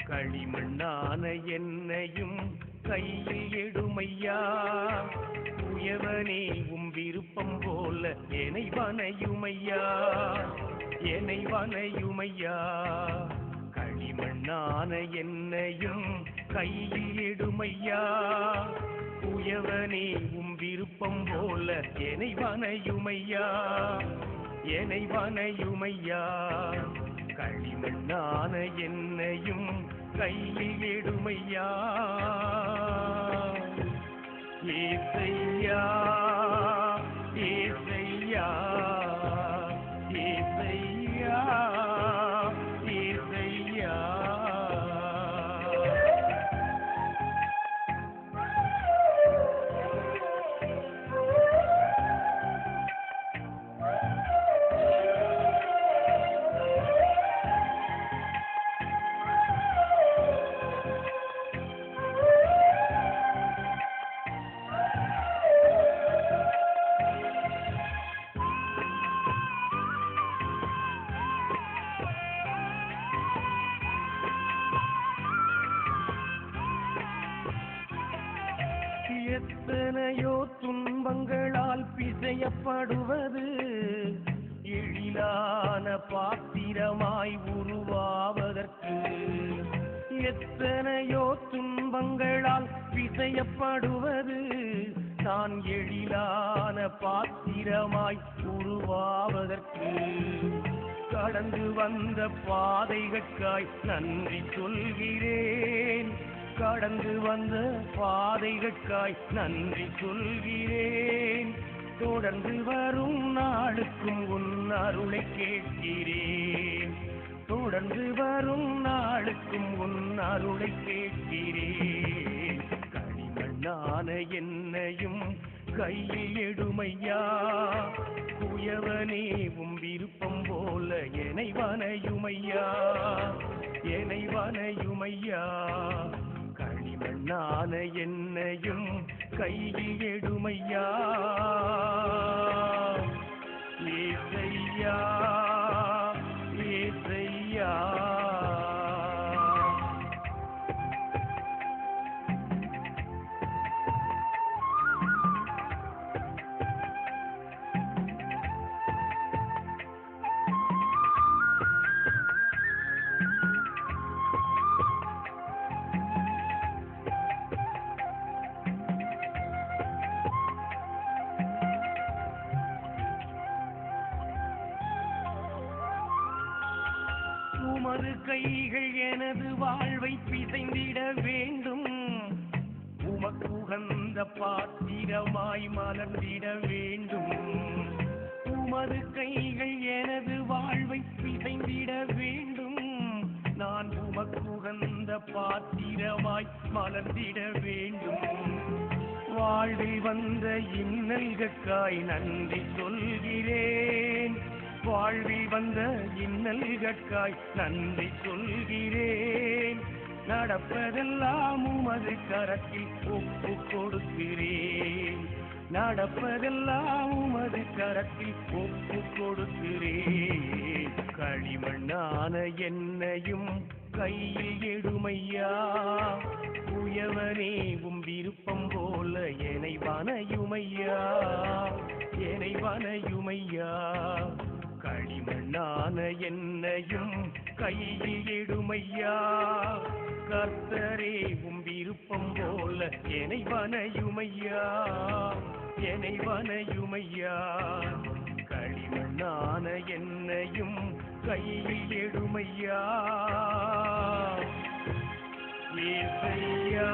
களிமண்ணான என்னையும் கையில் எடுமையா, உயவனே விருப்பம் போல என்னை வனையுமையா, என்னை வனையுமையா. களிமண்ணான என்னையும் கையில் எடுமையா, உயவனே விருப்பம் போல என்னை வனையுமையா, என்னை வனையுமையா. களிமண்ணான என்னையும் கையில் எடுமையா. ஏசையா ஏசையா ஏசையா ஏசையா. எத்தனையோ துன்பங்களால் பிசையப்படுவது, எழிலான பாத்திரமாய் உருவாவதற்கு. எத்தனையோ துன்பங்களால் பிசையப்படுவது, நான் எழிலான பாத்திரமாய் உருவாவதற்கு. கடந்து வந்த பாதைகளுக்காய் நன்றி சொல்கிறேன், கடந்து வந்த பாதைகளுக்காய் நன்றி சொல்கிறேன். தொடர்ந்து வரும் நாளுக்கும் உன் அருளை கேட்கிறேன், தொடர்ந்து வரும் நாளுக்கும் உன் அருளை கேட்கிறேன். களிமண்ணான என்னையும் கையில் எடுமையா, குயவனே விருப்பம் போல என்னை வனையுமையா, என்னை வனையுமையா. களிமண்ணான என்னையும் கையில் எடுமையா. ஏசையா ஏசையா. உமது கைகள் எனது வாழ்வை பிசைந்திட வேண்டும், உமக்குகந்த பாத்திரமாய் மலர்ந்திட வேண்டும். உமது கைகள் எனது வாழ்வை பிசைந்திட வேண்டும், நான் உமக்குகந்த பாத்திரமாய் மலர்ந்திட வேண்டும். வாழ்வில் வந்த இன்னல்களுக்காய் நன்றி சொல்கிறேன், வாழ்வில் வந்த இன்னல்களுக்காய் நன்றி சொல்கிறேன். நடப்பதெல்லாம் உமது கரத்தில் ஒப்பு கொடுக்கிறேன், நடப்பதெல்லாம் உமது கரத்தில் ஒப்பு கொடுக்கிறேன். களிமண்ணான என்னையும் கையில் எடுமையா, உயவனே விருப்பம் போல என்னை வனையுமையா, என்னை வனையுமையா. களிமண்ணான என்னையும் கையில் எடுமையா, கர்த்தரே விருப்பம் போல என்னை வனையுமையா, என்னை வனையுமையா. களிமண்ணான என்னையும் கையில் எடுமையா. ஏசையா